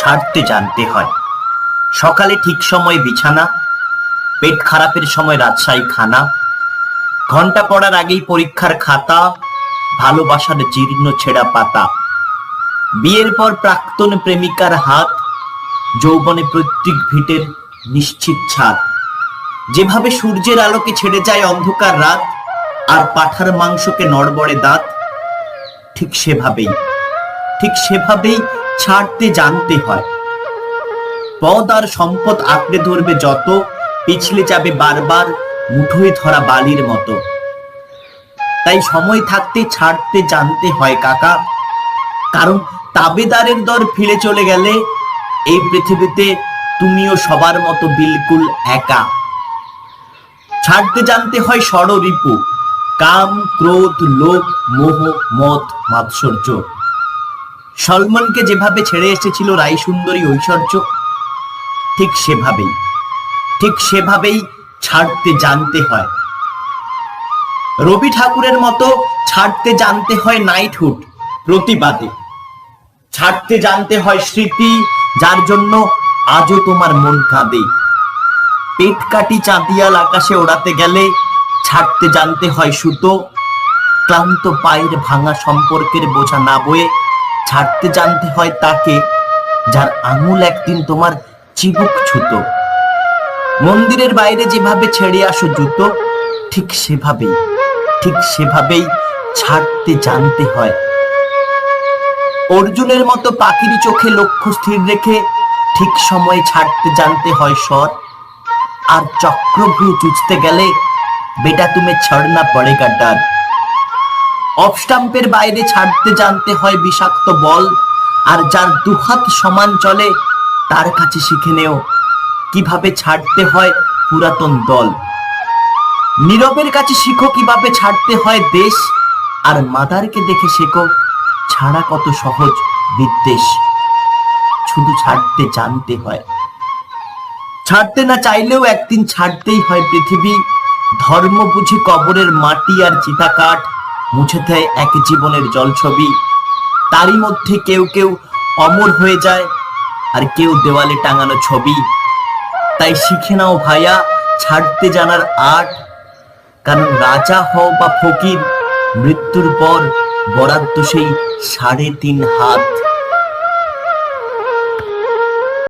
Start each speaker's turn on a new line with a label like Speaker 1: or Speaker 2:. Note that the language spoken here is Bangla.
Speaker 1: ছাড়তে জানতে হয়। সকালে ঠিক সময় বিছানা, পেট খারাপের সময় রাজশাহী খানা, ঘন্টা পড়ার আগেই পরীক্ষার খাতা, ভালোবাসার জীর্ণ ছেঁড়া পাতা, বিয়ের পর প্রাক্তন প্রেমিকার হাত, যৌবনে প্রত্যেক ভিটের নিশ্চিত ছাদ, যেভাবে সূর্যের আলোকে ছেড়ে যায় অন্ধকার রাত আর পাঠার মাংসকে নড়বড়ে দাঁত, ঠিক সেভাবেই ছাড়তে জানতে হয়। পদ আর সম্পদ আঁকড়ে ধরবে যত, পিছলে যাবে বারবার মুঠোয় ধরা বালির মতো। তাই সময় থাকতে ছাড়তে জানতে হয় কাকা, কারণ তাবেদারের দর ফিরে চলে গেলে এই পৃথিবীতে তুমিও সবার মতো বিলকুল একা। ছাড়তে জানতে হয় ষড়রিপু, কাম, ক্রোধ, লোভ, মোহ, মদ, মাৎসর্য। সলমনকে যেভাবে ছেড়ে এসেছিল রাই সুন্দরী ঐশ্বর্য, ঠিক সেভাবেই ছাড়তে জানতে হয়। রবি ঠাকুরের মতো ছাড়তে জানতে হয় নাইটহুড, প্রতিবাদে। ছাড়তে জানতে হয় স্মৃতি, যার জন্য আজও তোমার মন কাঁদে। পেট কাটি চাঁদিয়াল আকাশে ওড়াতে গেলে ছাড়তে জানতে হয় সুতো, ক্লান্ত পায়ের ভাঙা সম্পর্কের বোঝা না বয়ে ছাড়তে জানতে হয় তাকে, যার আঙুল একদিন তোমার চিবুক ছুতো। মন্দিরের বাইরে যেভাবে ছেড়ে আসো জুতো, ঠিক সেভাবেই ছাড়তে জানতে হয়। অর্জুনের মতো পাখির চোখে লক্ষ্য স্থির রেখে ঠিক সময়ে ছাড়তে জানতে হয় স্বর। আর চক্রভ্রু চুচতে গেলে বেটা তুমি ছড়না পড়েগা ডার। অফ স্টাম্পের বাইরে ছাড়তে জানতে হয় বিষাক্ত বল, আর যার দুহাত সমান চলে তার কাছে শিখে নেও কিভাবে ছাড়তে হয় পুরাতন দল। নীরবের কাছে শিখো কিভাবে ছাড়তে হয় দেশ, আর মাদারকে দেখে শেখো ছাড়া কত সহজ বিদ্বেষ। শুধু ছাড়তে জানতে হয়, ছাড়তে না চাইলেও একদিন ছাড়তেই হয় পৃথিবী। ধর্ম বুঝি কবরের মাটি আর চিতাকাঠ, মুছে দেয় এক জীবনের জলছবি। তারই মধ্যে কেউ কেউ অমর হয়ে যায়, আর কেউ দেওয়ালে টাঙানো ছবি। তাই শিখে নাও ভাইয়া ছাড়তে জানার আর্ট, কারণ রাজা হও বা ফকির, মৃত্যুর পর বরাদ্দ সেই 3.5 হাত।